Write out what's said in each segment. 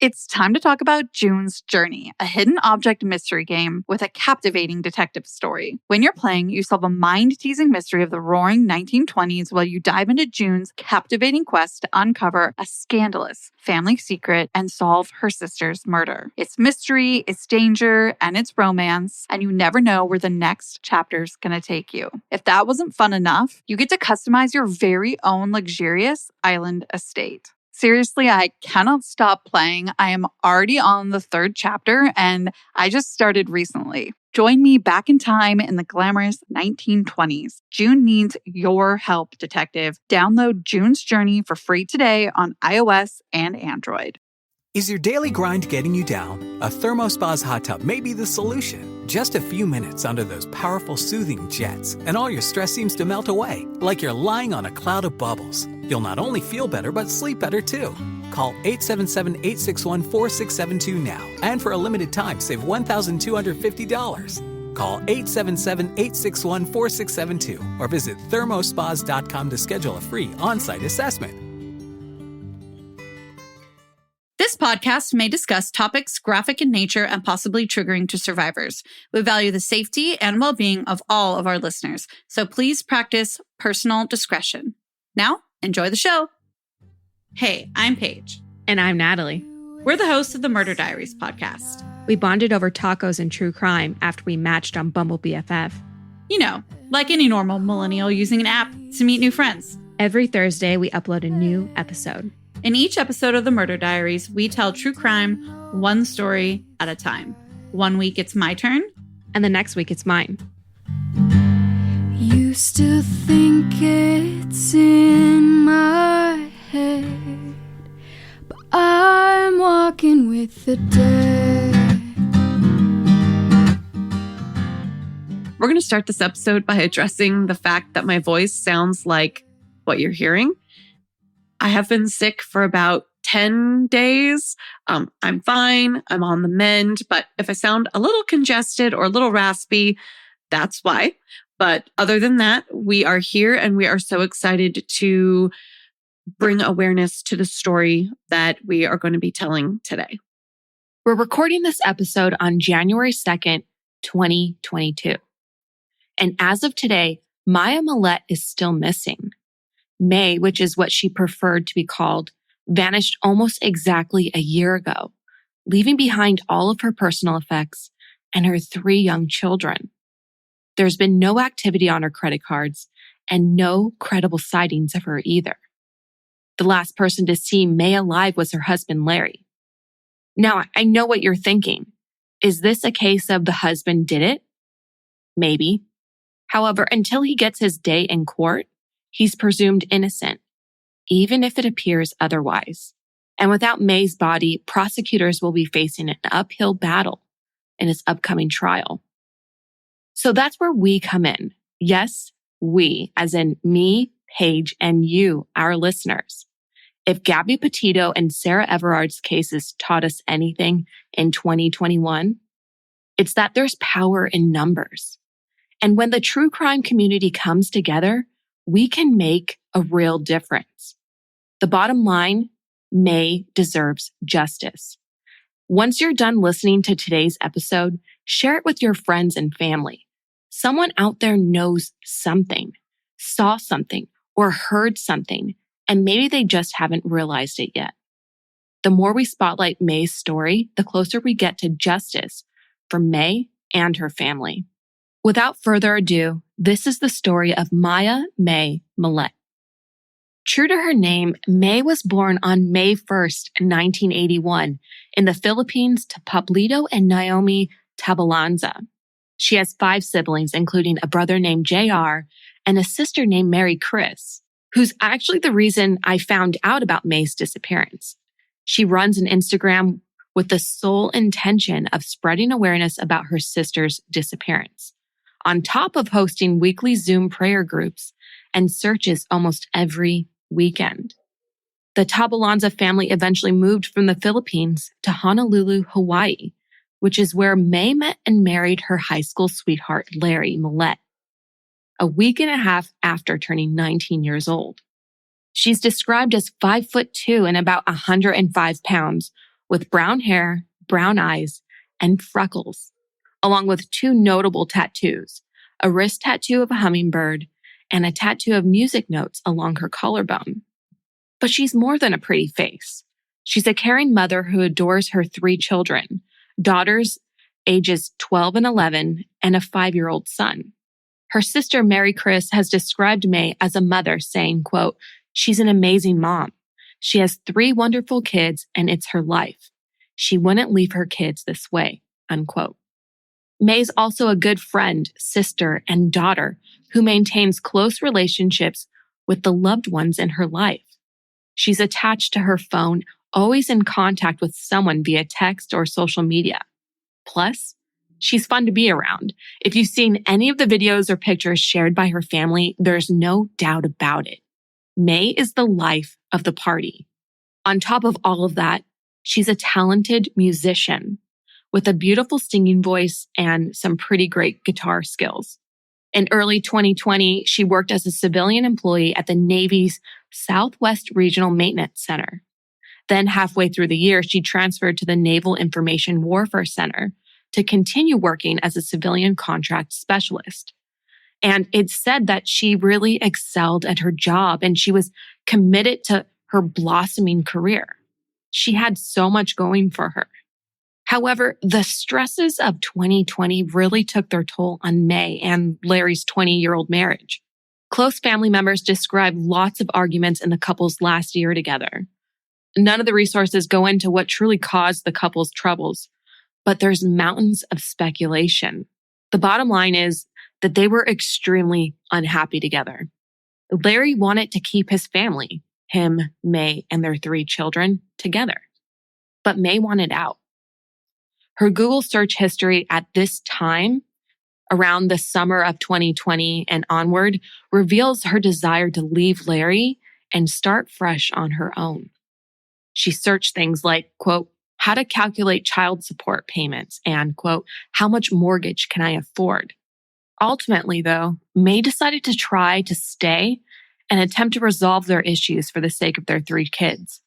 It's time to talk about June's Journey, a hidden object mystery game with a captivating detective story. When you're playing, you solve a mind-teasing mystery of the roaring 1920s while you dive into June's captivating quest to uncover a scandalous family secret and solve her sister's murder. It's mystery, it's danger, and it's romance, and you never know where the next chapter's gonna take you. If that wasn't fun enough, you get to customize your very own luxurious island estate. Seriously, I cannot stop playing. I am already on the 3rd chapter and I just started recently. Join me back in time in the glamorous 1920s. June needs your help, detective. Download June's Journey for free today on iOS and Android. Is your daily grind getting you down? A ThermoSpa's hot tub may be the solution. Just a few minutes under those powerful soothing jets, and all your stress seems to melt away, like you're lying on a cloud of bubbles. You'll not only feel better, but sleep better too. Call 877-861-4672 now, and for a limited time, save $1,250. Call 877-861-4672 or visit thermospas.com to schedule a free on-site assessment. This podcast may discuss topics graphic in nature and possibly triggering to survivors. We value the safety and well-being of all of our listeners, so please practice personal discretion. Now, enjoy the show. Hey, I'm Paige. And I'm Natalie. We're the hosts of the Murder Diaries podcast. We bonded over tacos and true crime after we matched on Bumble BFF. You know, like any normal millennial using an app to meet new friends. Every Thursday, we upload a new episode. In each episode of the Murder Diaries, we tell true crime one story at a time. One week it's my turn. And the next week it's mine. You still think it's in my head, but I'm walking with the dead. We're going to start this episode by addressing the fact that my voice sounds like what you're hearing. I have been sick for about 10 days. I'm fine. I'm on the mend. But if I sound a little congested or a little raspy, that's why. But other than that, we are here and we are so excited to bring awareness to the story that we are going to be telling today. We're recording this episode on January 2nd, 2022. And as of today, Maia Millete is still missing. May, which is what she preferred to be called, vanished almost exactly a year ago, leaving behind all of her personal effects and her 3 young children. There's been no activity on her credit cards and no credible sightings of her either. The last person to see May alive was her husband, Larry. Now, I know what you're thinking. Is this a case of the husband did it? Maybe. However, until he gets his day in court, he's presumed innocent, even if it appears otherwise. And without May's body, prosecutors will be facing an uphill battle in his upcoming trial. So that's where we come in. Yes, we, as in me, Paige, and you, our listeners. If Gabby Petito and Sarah Everard's cases taught us anything in 2021, it's that there's power in numbers. And when the true crime community comes together, we can make a real difference. The bottom line, May deserves justice. Once you're done listening to today's episode, share it with your friends and family. Someone out there knows something, saw something, or heard something, and maybe they just haven't realized it yet. The more we spotlight May's story, the closer we get to justice for May and her family. Without further ado, this is the story of Maia May Millete. True to her name, May was born on May 1st, 1981, in the Philippines to Pablito and Naomi Tabalanza. She has 5 siblings, including a brother named JR and a sister named Mary Chris, who's actually the reason I found out about May's disappearance. She runs an Instagram with the sole intention of spreading awareness about her sister's disappearance, on top of hosting weekly Zoom prayer groups and searches almost every weekend. The Tabalanza family eventually moved from the Philippines to Honolulu, Hawaii, which is where May met and married her high school sweetheart, Larry Millete, a week and a half after turning 19 years old. She's described as 5'2" and about 105 pounds, with brown hair, brown eyes, and freckles, along with 2 notable tattoos, a wrist tattoo of a hummingbird and a tattoo of music notes along her collarbone. But she's more than a pretty face. She's a caring mother who adores her 3 children, daughters ages 12 and 11, and a 5-year-old son. Her sister, Mary Chris, has described May as a mother, saying, quote, "She's an amazing mom. She has 3 wonderful kids, and it's her life. She wouldn't leave her kids this way," unquote. May's also a good friend, sister, and daughter who maintains close relationships with the loved ones in her life. She's attached to her phone, always in contact with someone via text or social media. Plus, she's fun to be around. If you've seen any of the videos or pictures shared by her family, there's no doubt about it. May is the life of the party. On top of all of that, she's a talented musician with a beautiful singing voice and some pretty great guitar skills. In early 2020, she worked as a civilian employee at the Navy's Southwest Regional Maintenance Center. Then halfway through the year, she transferred to the Naval Information Warfare Center to continue working as a civilian contract specialist. And it's said that she really excelled at her job and she was committed to her blossoming career. She had so much going for her. However, the stresses of 2020 really took their toll on May and Larry's 20-year-old marriage. Close family members describe lots of arguments in the couple's last year together. None of the resources go into what truly caused the couple's troubles, but there's mountains of speculation. The bottom line is that they were extremely unhappy together. Larry wanted to keep his family, him, May, and their 3 children, together. But May wanted out. Her Google search history at this time, around the summer of 2020 and onward, reveals her desire to leave Larry and start fresh on her own. She searched things like, quote, how to calculate child support payments and, quote, how much mortgage can I afford? Ultimately, though, May decided to try to stay and attempt to resolve their issues for the sake of their 3 kids.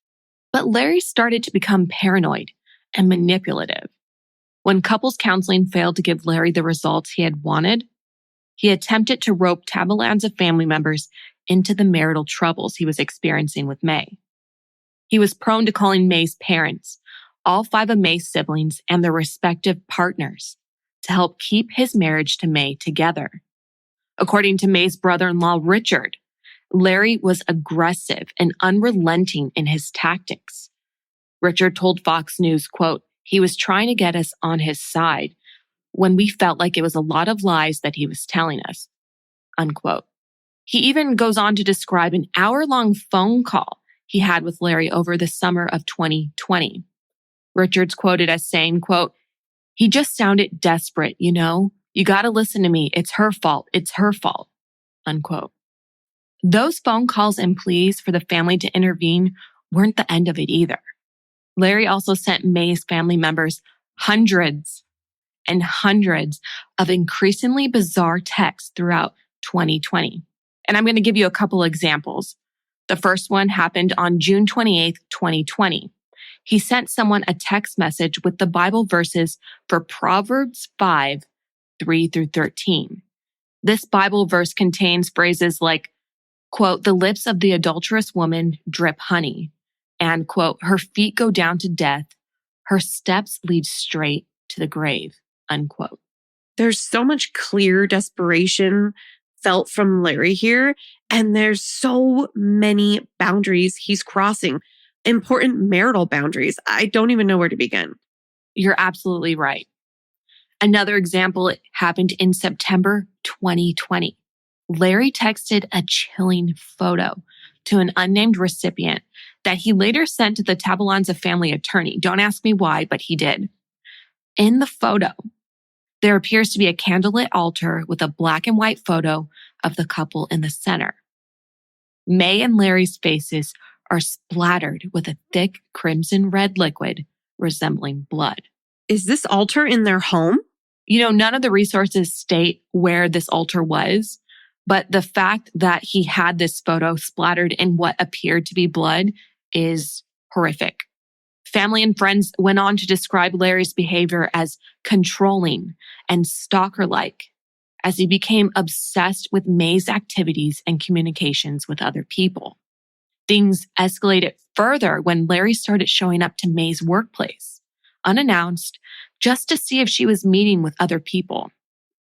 But Larry started to become paranoid and manipulative. When couples counseling failed to give Larry the results he had wanted, he attempted to rope tablelands of family members into the marital troubles he was experiencing with May. He was prone to calling May's parents, all 5 of May's siblings, and their respective partners to help keep his marriage to May together. According to May's brother-in-law, Richard, Larry was aggressive and unrelenting in his tactics. Richard told Fox News, quote, he was trying to get us on his side when we felt like it was a lot of lies that he was telling us, unquote. He even goes on to describe an hour-long phone call he had with Larry over the summer of 2020. Richard's quoted as saying, quote, he just sounded desperate, you know? You gotta listen to me. It's her fault. It's her fault, unquote. Those phone calls and pleas for the family to intervene weren't the end of it either. Larry also sent May's family members hundreds and hundreds of increasingly bizarre texts throughout 2020. And I'm going to give you a couple examples. The first one happened on June 28th, 2020. He sent someone a text message with the Bible verses for Proverbs 5, 3 through 13. This Bible verse contains phrases like, quote, the lips of the adulterous woman drip honey, and, quote, her feet go down to death, her steps lead straight to the grave, unquote. There's so much clear desperation felt from Larry here, and there's so many boundaries he's crossing, important marital boundaries. I don't even know where to begin. You're absolutely right. Another example happened in September 2020. Larry texted a chilling photo to an unnamed recipient that he later sent to the Tabalanza family attorney. Don't ask me why, but he did. In the photo, there appears to be a candlelit altar with a black and white photo of the couple in the center. May and Larry's faces are splattered with a thick crimson red liquid resembling blood. Is this altar in their home? You know, none of the resources state where this altar was, but the fact that he had this photo splattered in what appeared to be blood is horrific. Family and friends went on to describe Larry's behavior as controlling and stalker-like, as he became obsessed with May's activities and communications with other people. Things escalated further when Larry started showing up to May's workplace, unannounced, just to see if she was meeting with other people.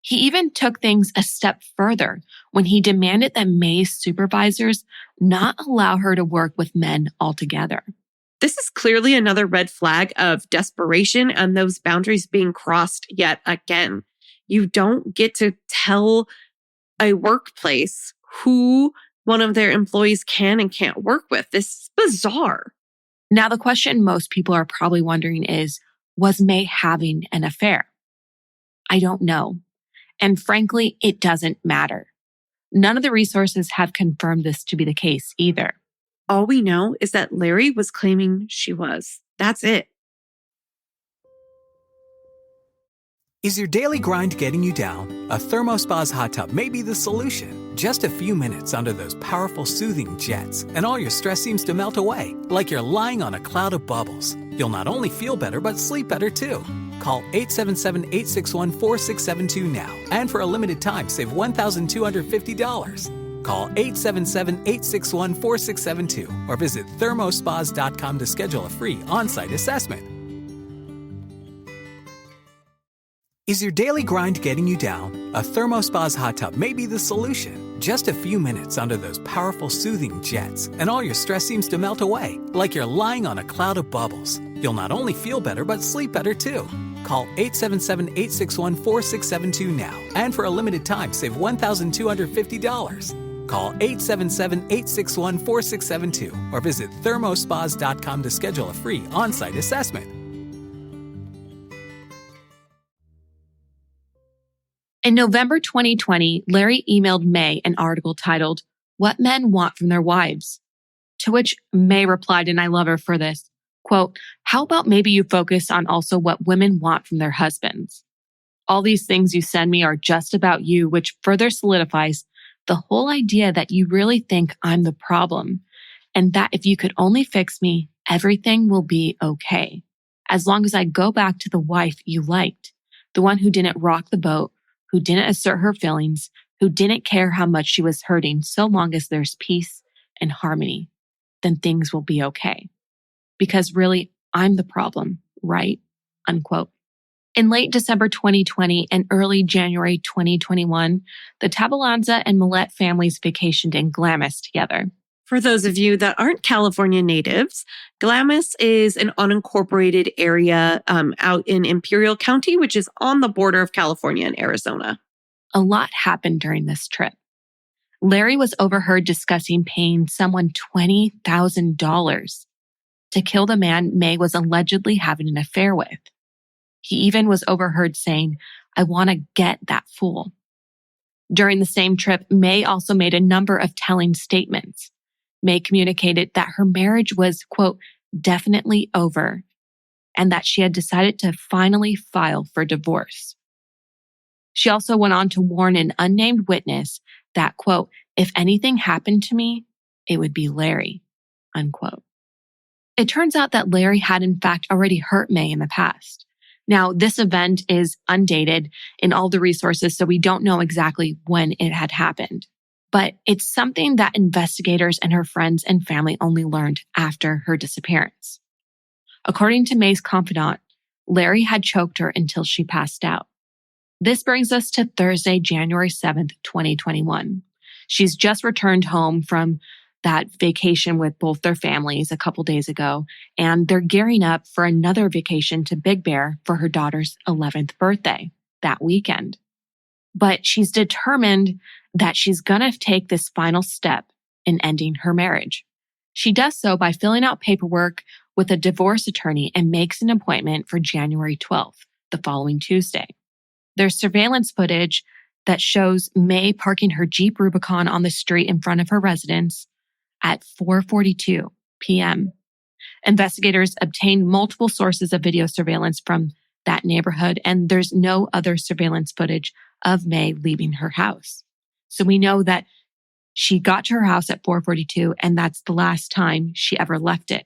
He even took things a step further when he demanded that May's supervisors not allow her to work with men altogether. This is clearly another red flag of desperation and those boundaries being crossed yet again. You don't get to tell a workplace who one of their employees can and can't work with. This is bizarre. Now, the question most people are probably wondering is, was May having an affair? I don't know. And frankly, it doesn't matter. None of the resources have confirmed this to be the case either. All we know is that Larry was claiming she was. That's it. Is your daily grind getting you down? A ThermoSpa's hot tub may be the solution. Just a few minutes under those powerful soothing jets, and all your stress seems to melt away, like you're lying on a cloud of bubbles. You'll not only feel better, but sleep better too. Call 877-861-4672 now, and for a limited time, save $1,250. Call 877-861-4672 or visit thermospas.com to schedule a free on-site assessment. Is your daily grind getting you down? A ThermoSpa's hot tub may be the solution. Just a few minutes under those powerful soothing jets, and all your stress seems to melt away, like you're lying on a cloud of bubbles. You'll not only feel better, but sleep better too. Call 877-861-4672 now, and for a limited time, save $1,250. Call 877-861-4672 or visit thermospas.com to schedule a free on-site assessment. In November 2020, Larry emailed May an article titled, "What Men Want from Their Wives?" To which May replied, and I love her for this, quote, "How about maybe you focus on also what women want from their husbands? All these things you send me are just about you, which further solidifies the whole idea that you really think I'm the problem, and that if you could only fix me, everything will be okay. As long as I go back to the wife you liked, the one who didn't rock the boat, who didn't assert her feelings, who didn't care how much she was hurting, so long as there's peace and harmony, then things will be okay. Because really, I'm the problem, right?" Unquote. In late December 2020 and early January 2021, the Tabalanza and Millete families vacationed in Glamis together. For those of you that aren't California natives, Glamis is an unincorporated area out in Imperial County, which is on the border of California and Arizona. A lot happened during this trip. Larry was overheard discussing paying someone $20,000 to kill the man May was allegedly having an affair with. He even was overheard saying, "I want to get that fool." During the same trip, May also made a number of telling statements. May communicated that her marriage was, quote, "definitely over," and that she had decided to finally file for divorce. She also went on to warn an unnamed witness that, quote, "if anything happened to me, it would be Larry," unquote. It turns out that Larry had in fact already hurt May in the past. Now, this event is undated in all the resources, so we don't know exactly when it had happened. But it's something that investigators and her friends and family only learned after her disappearance. According to May's confidant, Larry had choked her until she passed out. This brings us to Thursday, January 7th, 2021. She's just returned home from that vacation with both their families a couple days ago, and they're gearing up for another vacation to Big Bear for her daughter's 11th birthday that weekend. But she's determined that she's going to take this final step in ending her marriage. She does so by filling out paperwork with a divorce attorney and makes an appointment for January 12th, the following Tuesday. There's surveillance footage that shows May parking her Jeep Rubicon on the street in front of her residence at 4:42 p.m. Investigators obtained multiple sources of video surveillance from that neighborhood, and there's no other surveillance footage of May leaving her house. So we know that she got to her house at 4:42, and that's the last time she ever left it.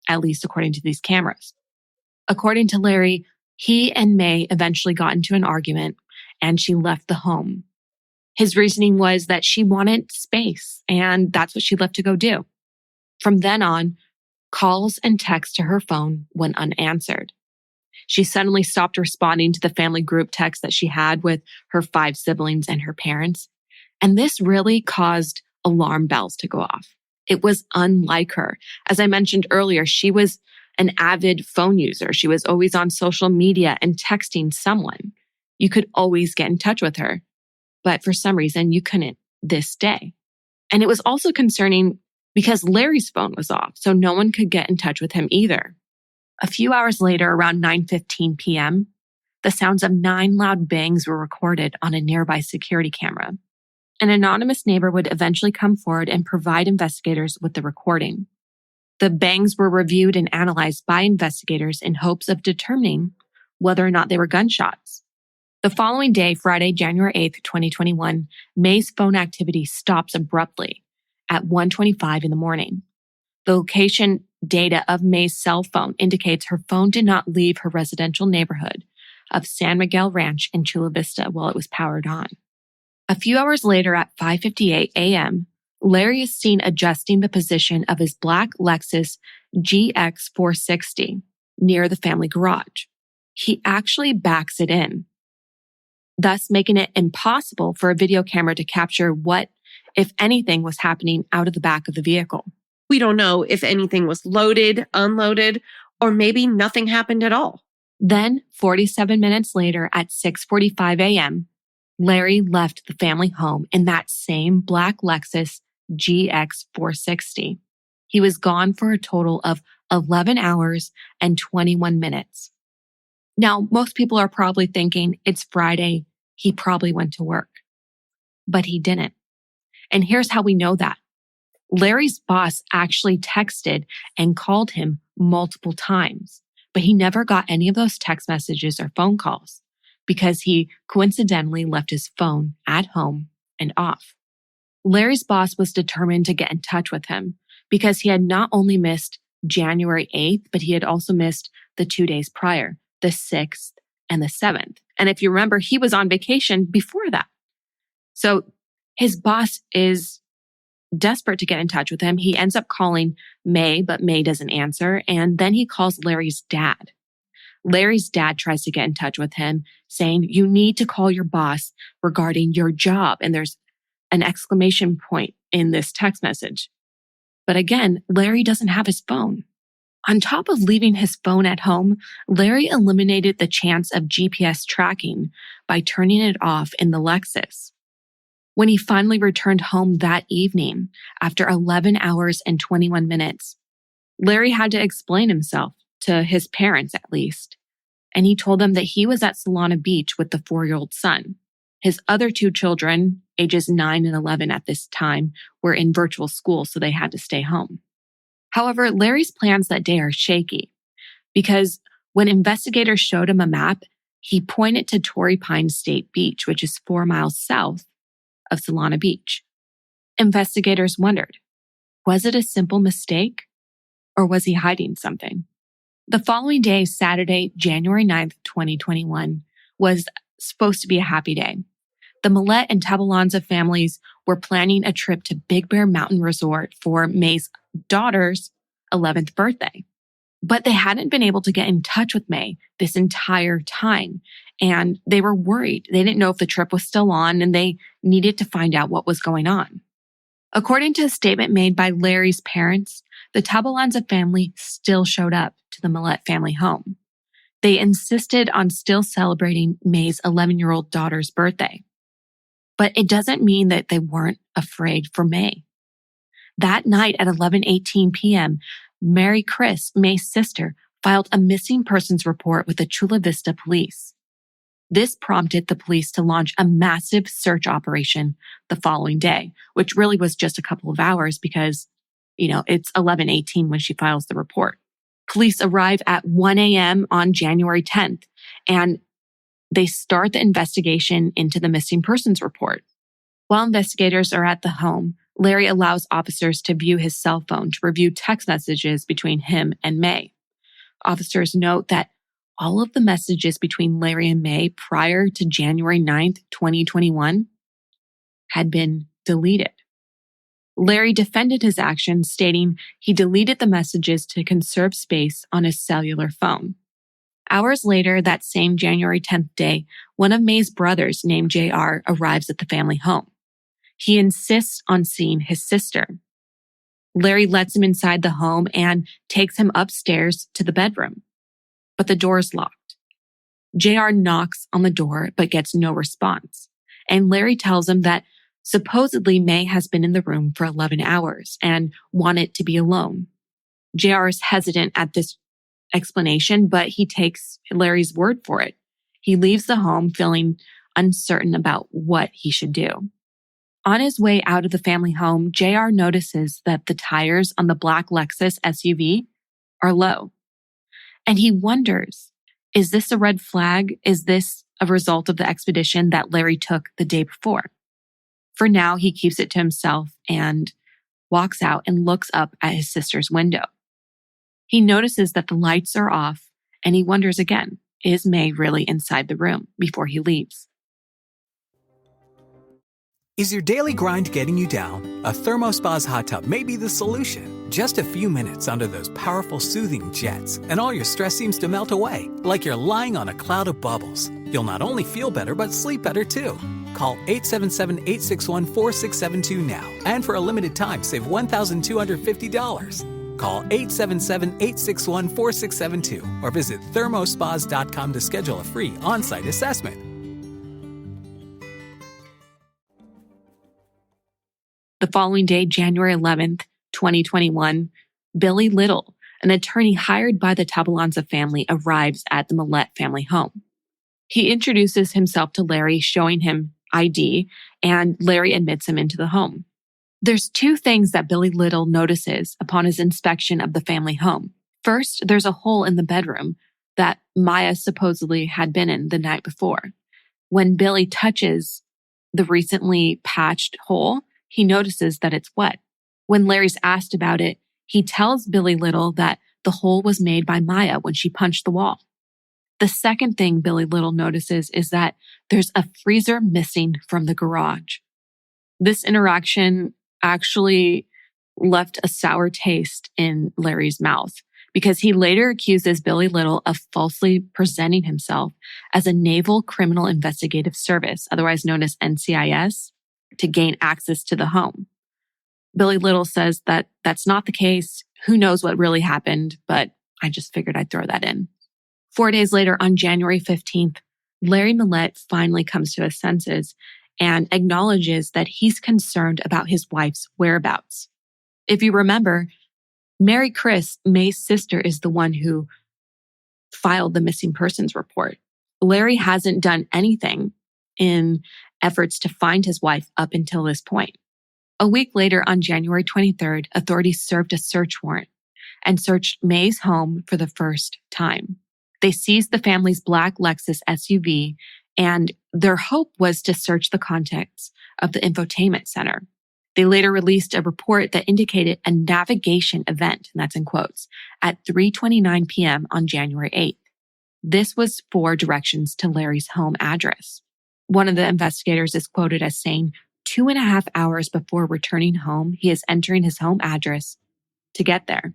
at least according to these cameras. According to Larry, he and May eventually got into an argument and she left the home. His reasoning was that she wanted space and that's what she left to go do. From then on, calls and texts to her phone went unanswered. She suddenly stopped responding to the family group text that she had with her 5 siblings and her parents. And this really caused alarm bells to go off. It was unlike her. As I mentioned earlier, she was an avid phone user. She was always on social media and texting someone. You could always get in touch with her. But for some reason, you couldn't this day. And it was also concerning because Larry's phone was off, so no one could get in touch with him either. A few hours later, around 9:15 p.m., the sounds of 9 loud bangs were recorded on a nearby security camera. An anonymous neighbor would eventually come forward and provide investigators with the recording. The bangs were reviewed and analyzed by investigators in hopes of determining whether or not they were gunshots. The following day, Friday, January 8th, 2021, May's phone activity stops abruptly at 1:25 in the morning. The location data of May's cell phone indicates her phone did not leave her residential neighborhood of San Miguel Ranch in Chula Vista while it was powered on. A few hours later at 5:58 a.m., Larry is seen adjusting the position of his black Lexus GX 460 near the family garage. He actually backs it in, thus making it impossible for a video camera to capture what, if anything, was happening out of the back of the vehicle. We don't know if anything was loaded, unloaded, or maybe nothing happened at all. Then, 47 minutes later at 6:45 a.m., Larry left the family home in that same black Lexus GX 460. He was gone for a total of 11 hours and 21 minutes. Now, most people are probably thinking it's Friday. He probably went to work, but he didn't. And here's how we know that. Larry's boss actually texted and called him multiple times, but he never got any of those text messages or phone calls because he coincidentally left his phone at home and off. Larry's boss was determined to get in touch with him because he had not only missed January 8th, but he had also missed the 2 days prior, the 6th and the 7th. And if you remember, he was on vacation before that. So his boss is desperate to get in touch with him. He ends up calling May, but May doesn't answer. And then he calls Larry's dad. Larry's dad tries to get in touch with him saying, you need to call your boss regarding your job. And there's an exclamation point in this text message. But again, Larry doesn't have his phone. On top of leaving his phone at home, Larry eliminated the chance of GPS tracking by turning it off in the Lexus. When he finally returned home that evening, after 11 hours and 21 minutes, Larry had to explain himself to his parents at least. And he told them that he was at Solana Beach with the 4-year-old son. His other 2 children, ages 9 and 11 at this time, were in virtual school, so they had to stay home. However, Larry's plans that day are shaky because when investigators showed him a map, he pointed to Torrey Pines State Beach, which is 4 miles south of Solana Beach. Investigators wondered, was it a simple mistake or was he hiding something? The following day, Saturday, January 9th, 2021, was supposed to be a happy day. The Millete and Tabalanza families were planning a trip to Big Bear Mountain Resort for May's daughter's 11th birthday. But they hadn't been able to get in touch with May this entire time. And they were worried. They didn't know if the trip was still on and they needed to find out what was going on. According to a statement made by Larry's parents, the Tabalanza family still showed up to the Millete family home. They insisted on still celebrating May's 11-year-old daughter's birthday. But it doesn't mean that they weren't afraid for May. That night at 11:18 p.m., Mary Chris, May's sister, filed a missing persons report with the Chula Vista police. This prompted the police to launch a massive search operation the following day, which really was just a couple of hours because, it's 11:18 when she files the report. Police arrive at 1 a.m. on January 10th, and they start the investigation into the missing persons report. While investigators are at the home, Larry allows officers to view his cell phone to review text messages between him and May. Officers note that all of the messages between Larry and May prior to January 9th, 2021 had been deleted. Larry defended his actions, stating he deleted the messages to conserve space on his cellular phone. Hours later, that same January 10th day, one of May's brothers named JR arrives at the family home. He insists on seeing his sister. Larry lets him inside the home and takes him upstairs to the bedroom. But the door is locked. JR knocks on the door but gets no response. And Larry tells him that supposedly May has been in the room for 11 hours and wanted to be alone. JR is hesitant at this explanation, but he takes Larry's word for it. He leaves the home feeling uncertain about what he should do. On his way out of the family home, JR notices that the tires on the black Lexus SUV are low. And he wonders, is this a red flag? Is this a result of the expedition that Larry took the day before? For now, he keeps it to himself and walks out and looks up at his sister's window. He notices that the lights are off and he wonders again, is May really inside the room before he leaves? Is your daily grind getting you down? A ThermoSpa's hot tub may be the solution. Just a few minutes under those powerful soothing jets, and all your stress seems to melt away, like you're lying on a cloud of bubbles. You'll not only feel better, but sleep better too. Call 877-861-4672 now, and for a limited time, save $1,250. Call 877-861-4672 or visit thermospas.com to schedule a free on-site assessment. The following day, January 11th, 2021, Billy Little, an attorney hired by the Tabalanza family, arrives at the Millete family home. He introduces himself to Larry, showing him ID, and Larry admits him into the home. There's two things that Billy Little notices upon his inspection of the family home. First, there's a hole in the bedroom that Maia supposedly had been in the night before. When Billy touches the recently patched hole, he notices that it's wet. When Larry's asked about it, he tells Billy Little that the hole was made by Maia when she punched the wall. The second thing Billy Little notices is that there's a freezer missing from the garage. This interaction actually left a sour taste in Larry's mouth because he later accuses Billy Little of falsely presenting himself as a Naval Criminal Investigative Service, otherwise known as NCIS, to gain access to the home. Billy Little says that that's not the case. Who knows what really happened, but I just figured I'd throw that in. 4 days later, on January 15th, Larry Millete finally comes to his senses and acknowledges that he's concerned about his wife's whereabouts. If you remember, Mary Chris, May's sister, is the one who filed the missing persons report. Larry hasn't done anything in efforts to find his wife up until this point. A week later, on January 23rd, authorities served a search warrant and searched May's home for the first time. They seized the family's black Lexus SUV, and their hope was to search the contents of the infotainment center. They later released a report that indicated a navigation event, and that's in quotes, at 3:29 p.m. on January 8th. This was for directions to Larry's home address. One of the investigators is quoted as saying, 2.5 hours before returning home, he is entering his home address to get there.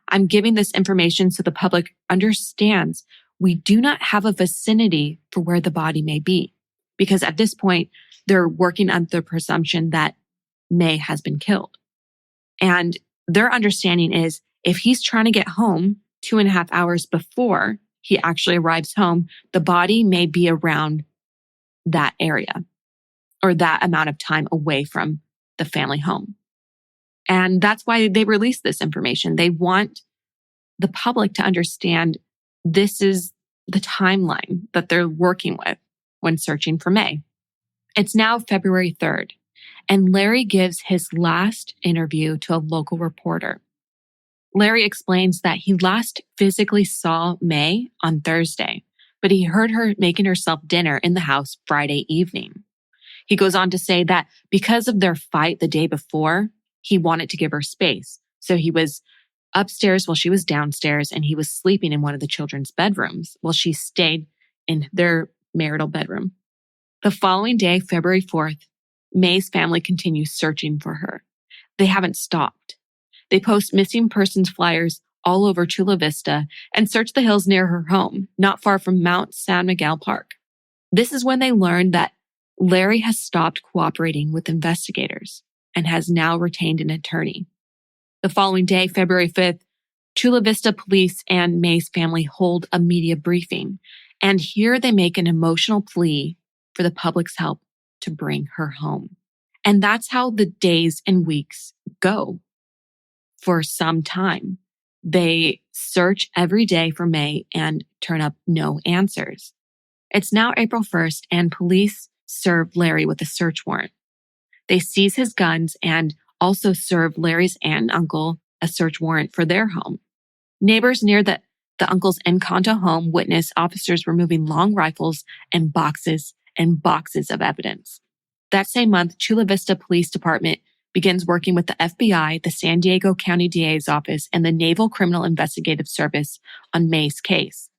I'm giving this information so the public understands we do not have a vicinity for where the body may be, because at this point, they're working under the presumption that May has been killed. And their understanding is if he's trying to get home 2.5 hours before he actually arrives home, the body may be around that area or that amount of time away from the family home. And that's why they released this information. They want the public to understand this is the timeline that they're working with when searching for May. It's now February 3rd, and Larry gives his last interview to a local reporter. Larry explains that he last physically saw May on Thursday, but he heard her making herself dinner in the house Friday evening. He goes on to say that because of their fight the day before, he wanted to give her space. So he was upstairs while she was downstairs, and he was sleeping in one of the children's bedrooms while she stayed in their marital bedroom. The following day, February 4th, May's family continues searching for her. They haven't stopped. They post missing persons flyers all over Chula Vista and search the hills near her home, not far from Mount San Miguel Park. This is when they learned that Larry has stopped cooperating with investigators and has now retained an attorney. The following day, February 5th, Chula Vista police and May's family hold a media briefing, and here they make an emotional plea for the public's help to bring her home. And that's how the days and weeks go for some time. They search every day for May and turn up no answers. It's now April 1st, and police serve Larry with a search warrant. They seize his guns and also serve Larry's aunt and uncle a search warrant for their home. Neighbors near the uncle's Encanto home witness officers removing long rifles and boxes of evidence. That same month, Chula Vista Police Department begins working with the FBI, the San Diego County DA's office, and the Naval Criminal Investigative Service on May's case.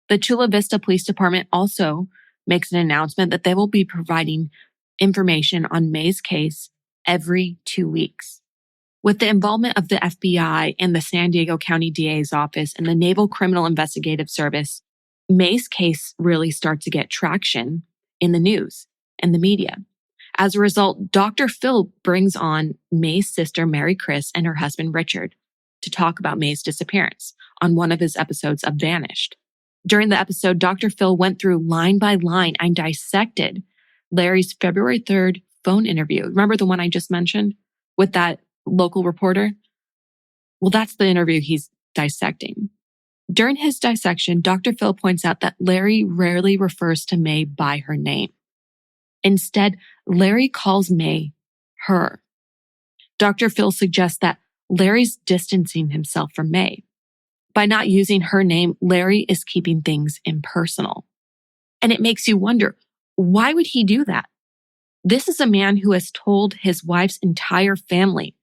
The Chula Vista Police Department also makes an announcement that they will be providing information on May's case every 2 weeks. With the involvement of the FBI and the San Diego County DA's office and the Naval Criminal Investigative Service, May's case really starts to get traction in the news and the media. As a result, Dr. Phil brings on May's sister, Mary Chris, and her husband, Richard, to talk about May's disappearance on one of his episodes of Vanished. During the episode, Dr. Phil went through line by line and dissected Larry's February 3rd phone interview. Remember the one I just mentioned with that local reporter? Well, that's the interview he's dissecting. During his dissection, Dr. Phil points out that Larry rarely refers to May by her name. Instead, Larry calls May her. Dr. Phil suggests that Larry's distancing himself from May. By not using her name, Larry is keeping things impersonal. And it makes you wonder, why would he do that? This is a man who has told his wife's entire family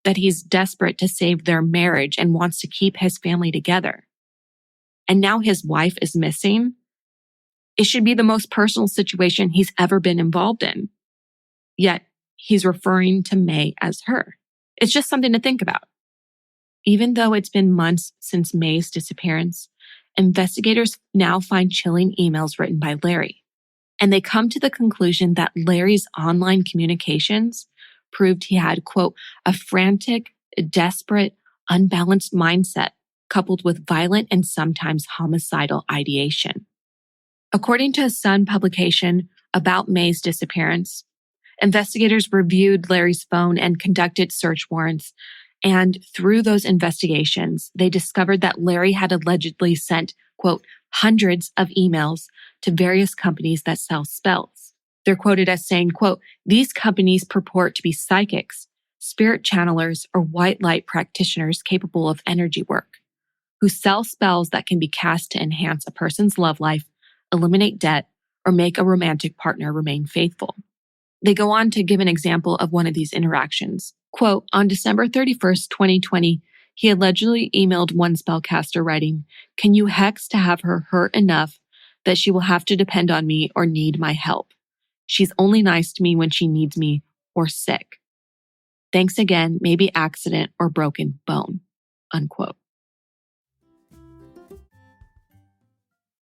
that he's desperate to save their marriage and wants to keep his family together. And now his wife is missing. It should be the most personal situation he's ever been involved in. Yet he's referring to May as her. It's just something to think about. Even though it's been months since May's disappearance, investigators now find chilling emails written by Larry. And they come to the conclusion that Larry's online communications proved he had, quote, a frantic, desperate, unbalanced mindset coupled with violent and sometimes homicidal ideation. According to a Sun publication about May's disappearance, investigators reviewed Larry's phone and conducted search warrants. And through those investigations, they discovered that Larry had allegedly sent, quote, hundreds of emails to various companies that sell spells. They're quoted as saying, quote, these companies purport to be psychics, spirit channelers, or white light practitioners capable of energy work, who sell spells that can be cast to enhance a person's love life, eliminate debt, or make a romantic partner remain faithful. They go on to give an example of one of these interactions. Quote, on December 31st, 2020, he allegedly emailed one spellcaster writing, can you hex to have her hurt enough that she will have to depend on me or need my help? She's only nice to me when she needs me or sick. Thanks again, maybe accident or broken bone, unquote.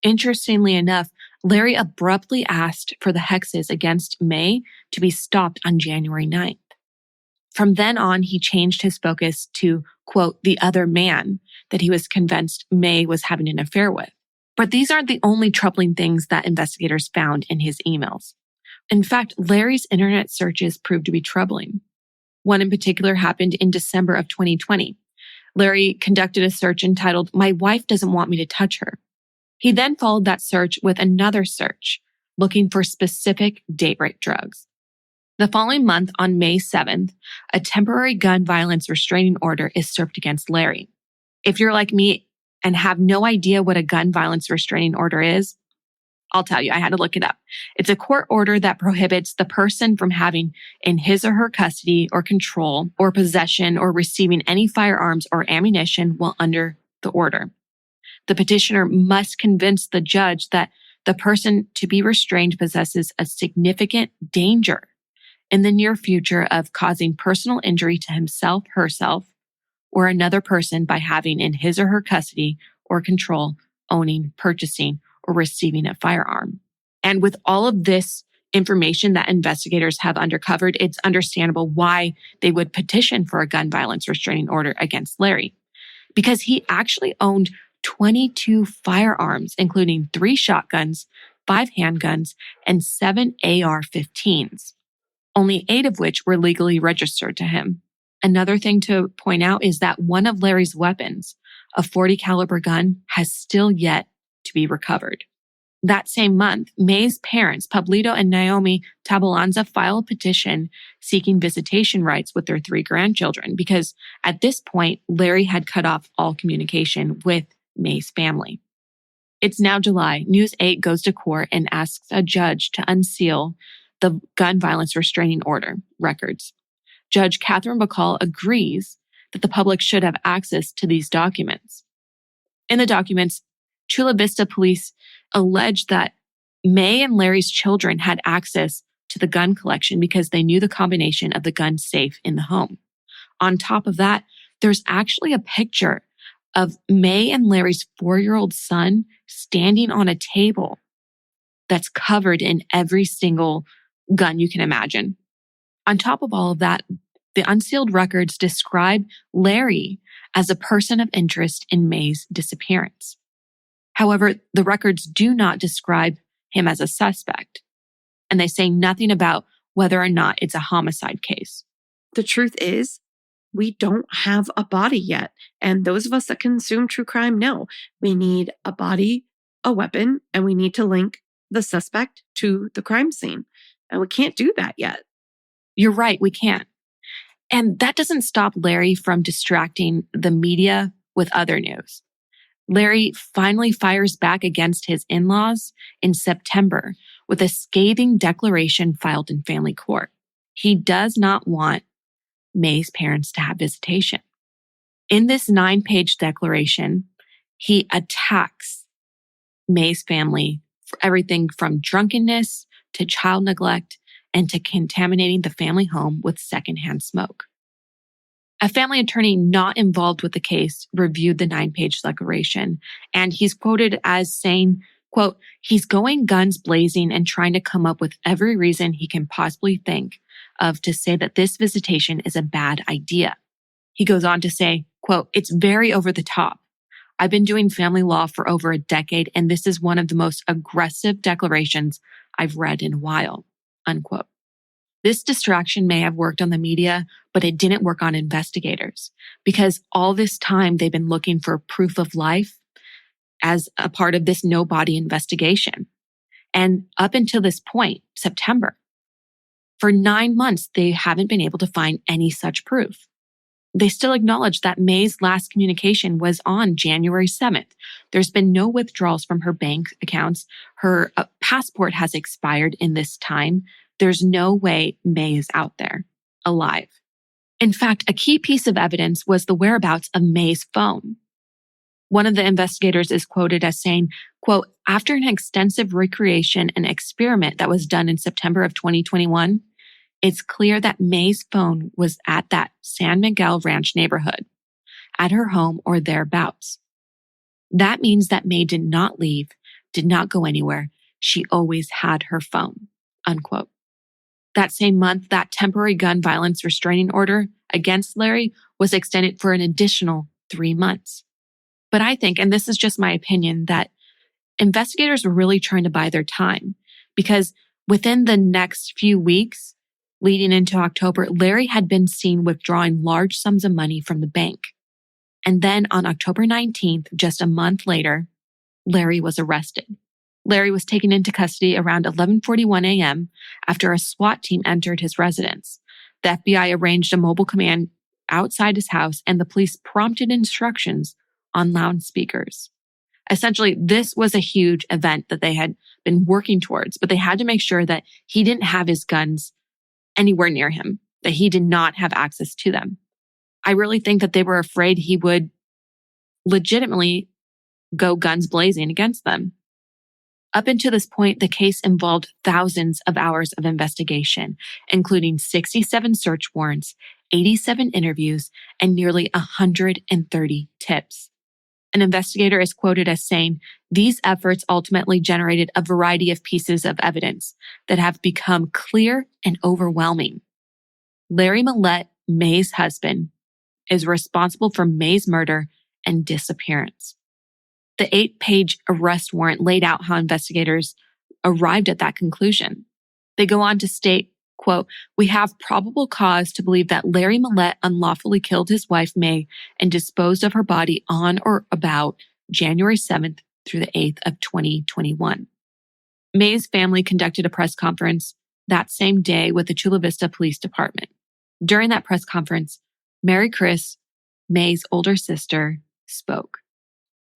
Interestingly enough, Larry abruptly asked for the hexes against May to be stopped on January 9th. From then on, he changed his focus to, quote, the other man that he was convinced May was having an affair with. But these aren't the only troubling things that investigators found in his emails. In fact, Larry's internet searches proved to be troubling. One in particular happened in December of 2020. Larry conducted a search entitled, My Wife Doesn't Want Me to Touch Her. He then followed that search with another search, looking for specific date rape drugs. The following month, on May 7th, a temporary gun violence restraining order is served against Larry. If you're like me and have no idea what a gun violence restraining order is, I'll tell you, I had to look it up. It's a court order that prohibits the person from having in his or her custody or control or possession or receiving any firearms or ammunition while under the order. The petitioner must convince the judge that the person to be restrained possesses a significant danger in the near future of causing personal injury to himself, herself, or another person by having in his or her custody or control, owning, purchasing, or receiving a firearm. And with all of this information that investigators have uncovered, it's understandable why they would petition for a gun violence restraining order against Larry, because he actually owned 22 firearms, including 3 shotguns, 5 handguns, and 7 AR-15s, only 8 of which were legally registered to him. Another thing to point out is that one of Larry's weapons, a .40 caliber gun, has still yet to be recovered. That same month, May's parents, Pablito and Naomi Tabalanza, filed a petition seeking visitation rights with their 3 grandchildren because at this point, Larry had cut off all communication with May's family. It's now July. News 8 goes to court and asks a judge to unseal the gun violence restraining order records. Judge Catherine Bacall agrees that the public should have access to these documents. In the documents, Chula Vista police alleged that May and Larry's children had access to the gun collection because they knew the combination of the gun safe in the home. On top of that, there's actually a picture of May and Larry's 4-year-old son standing on a table that's covered in every single gun you can imagine. On top of all of that, the unsealed records describe Larry as a person of interest in May's disappearance. However, the records do not describe him as a suspect, and they say nothing about whether or not it's a homicide case. The truth is, we don't have a body yet. And those of us that consume true crime know we need a body, a weapon, and we need to link the suspect to the crime scene. And we can't do that yet. You're right, we can't. And that doesn't stop Larry from distracting the media with other news. Larry finally fires back against his in-laws in September with a scathing declaration filed in family court. He does not want May's parents to have visitation. In this 9-page declaration, he attacks May's family for everything from drunkenness to child neglect and to contaminating the family home with secondhand smoke. A family attorney not involved with the case reviewed the 9-page declaration, and he's quoted as saying, quote, "He's going guns blazing and trying to come up with every reason he can possibly think of to say that this visitation is a bad idea." He goes on to say, quote, "It's very over the top. I've been doing family law for over a decade, and this is one of the most aggressive declarations I've read in a while," unquote. This distraction may have worked on the media, but it didn't work on investigators because all this time they've been looking for proof of life as a part of this no-body investigation. And up until this point, September, for 9 months, they haven't been able to find any such proof. They still acknowledge that May's last communication was on January 7th. There's been no withdrawals from her bank accounts. Her passport has expired in this time. There's no way May is out there, alive. In fact, a key piece of evidence was the whereabouts of May's phone. One of the investigators is quoted as saying, quote, "After an extensive recreation and experiment that was done in September of 2021, it's clear that May's phone was at that San Miguel Ranch neighborhood, at her home or thereabouts. That means that May did not leave, did not go anywhere. She always had her phone," unquote. That same month, that temporary gun violence restraining order against Larry was extended for an additional 3 months. But I think, and this is just my opinion, that investigators were really trying to buy their time because within the next few weeks, leading into October, Larry had been seen withdrawing large sums of money from the bank. And then on October 19th, just a month later, Larry was arrested. Larry was taken into custody around 11:41 a.m. after a SWAT team entered his residence. The FBI arranged a mobile command outside his house, and the police prompted instructions on loudspeakers. Essentially, this was a huge event that they had been working towards, but they had to make sure that he didn't have his guns anywhere near him, that he did not have access to them. I really think that they were afraid he would legitimately go guns blazing against them. Up until this point, the case involved thousands of hours of investigation, including 67 search warrants, 87 interviews, and nearly 130 tips. An investigator is quoted as saying, "These efforts ultimately generated a variety of pieces of evidence that have become clear and overwhelming. Larry Millete, Mai's husband, is responsible for Mai's murder and disappearance." The 8-page arrest warrant laid out how investigators arrived at that conclusion. They go on to state, quote, "We have probable cause to believe that Larry Millete unlawfully killed his wife, Mai, and disposed of her body on or about January 7th through the 8th of 2021. Mai's family conducted a press conference that same day with the Chula Vista Police Department. During that press conference, Mary Chris, Mai's older sister, spoke.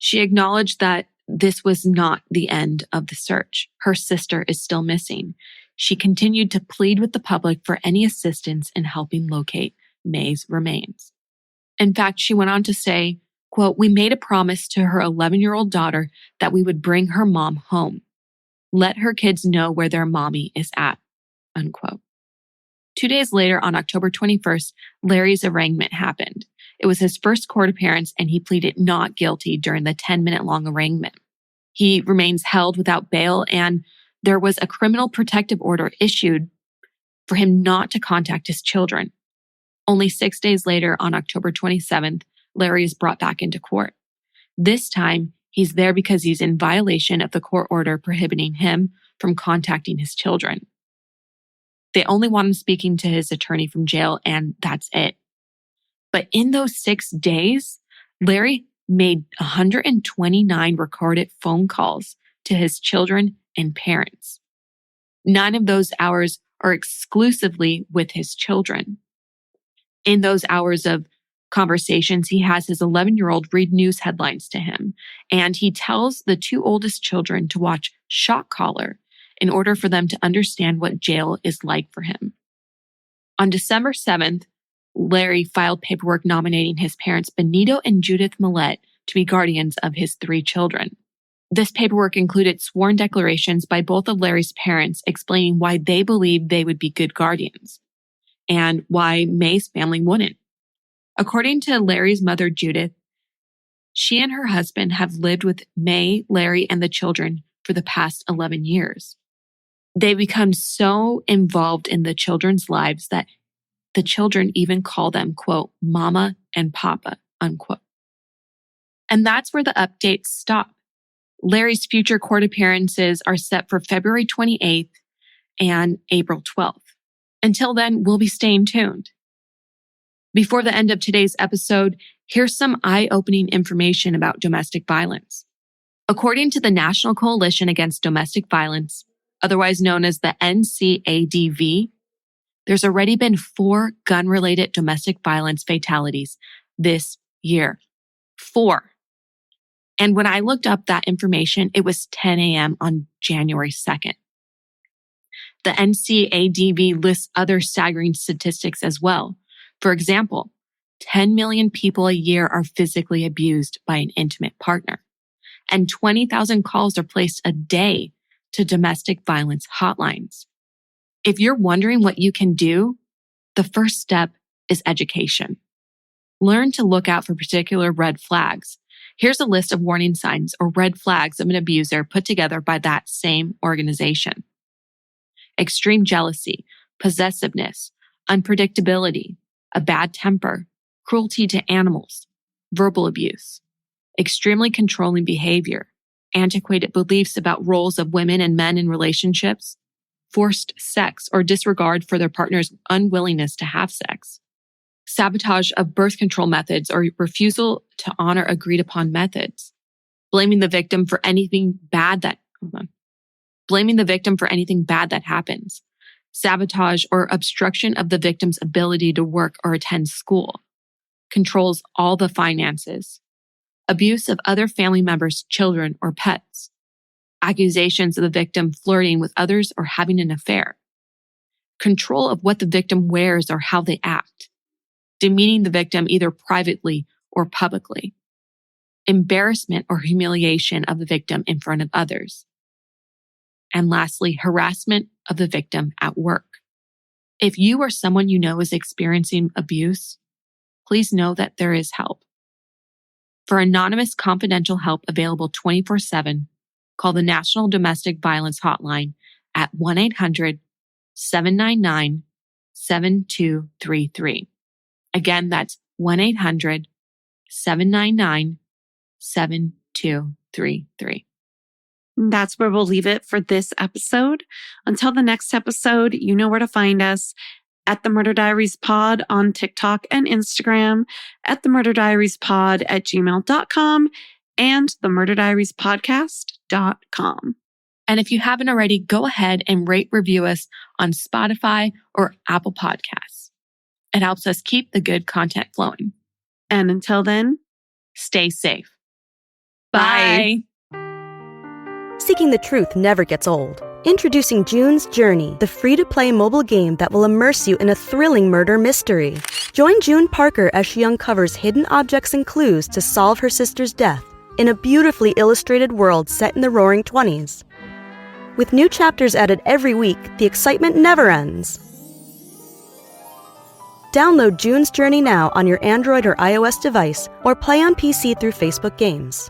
She acknowledged that this was not the end of the search. Her sister is still missing. She continued to plead with the public for any assistance in helping locate Mai's remains. In fact, she went on to say, quote, "We made a promise to her 11-year-old daughter that we would bring her mom home. Let her kids know where their mommy is at," unquote. 2 days later, on October 21st, Larry's arraignment happened. It was his first court appearance, and he pleaded not guilty during the 10-minute-long arraignment. He remains held without bail, and there was a criminal protective order issued for him not to contact his children. Only 6 days later, on October 27th, Larry is brought back into court. This time, he's there because he's in violation of the court order prohibiting him from contacting his children. They only want him speaking to his attorney from jail, and that's it. But in those 6 days, Larry made 129 recorded phone calls to his children and parents. 9 of those hours are exclusively with his children. In those hours of conversations, he has his 11-year-old read news headlines to him, and he tells the 2 oldest children to watch Shock Collar in order for them to understand what jail is like for him. On December 7th, Larry filed paperwork nominating his parents, Benito and Judith Millete, to be guardians of his 3 children. This paperwork included sworn declarations by both of Larry's parents explaining why they believed they would be good guardians and why Mai's family wouldn't. According to Larry's mother, Judith, she and her husband have lived with Mai, Larry, and the children for the past 11 years. They become so involved in the children's lives that the children even call them, quote, Mama and Papa, unquote. And that's where the updates stop. Larry's future court appearances are set for February 28th and April 12th. Until then, we'll be staying tuned. Before the end of today's episode, here's some eye-opening information about domestic violence. According to the National Coalition Against Domestic Violence, otherwise known as the NCADV, there's already been 4 gun-related domestic violence fatalities this year. 4. And when I looked up that information, it was 10 a.m. on January 2nd. The NCADV lists other staggering statistics as well. For example, 10 million people a year are physically abused by an intimate partner, and 20,000 calls are placed a day to domestic violence hotlines. If you're wondering what you can do, the first step is education. Learn to look out for particular red flags. Here's a list of warning signs or red flags of an abuser put together by that same organization. Extreme jealousy, possessiveness, unpredictability, a bad temper, cruelty to animals, verbal abuse, extremely controlling behavior, antiquated beliefs about roles of women and men in relationships, forced sex or disregard for their partner's unwillingness to have sex, sabotage of birth control methods or refusal to honor agreed upon methods, blaming the victim for anything bad that happens, sabotage or obstruction of the victim's ability to work or attend school, controls all the finances, abuse of other family members' children or pets, accusations of the victim flirting with others or having an affair, control of what the victim wears or how they act, demeaning the victim either privately or publicly, embarrassment or humiliation of the victim in front of others, and lastly, harassment of the victim at work. If you or someone you know is experiencing abuse, please know that there is help. For anonymous confidential help available 24/7, call the National Domestic Violence Hotline at 1-800-799-7233. Again, that's 1-800-799-7233. That's where we'll leave it for this episode. Until the next episode, you know where to find us at the Murder Diaries Pod on TikTok and Instagram, at the Murder Diaries Pod at gmail.com, and the Murder Diaries Podcast.com. And if you haven't already, go ahead and rate review us on Spotify or Apple Podcasts. It helps us keep the good content flowing. And until then, Stay safe. Bye. Seeking the truth never gets old. Introducing June's Journey, the free-to-play mobile game that will immerse you in a thrilling murder mystery. Join June Parker as she uncovers hidden objects and clues to solve her sister's death in a beautifully illustrated world set in the Roaring '20s. With new chapters added every week, the excitement never ends. Download June's Journey now on your Android or iOS device, or play on PC through Facebook Games.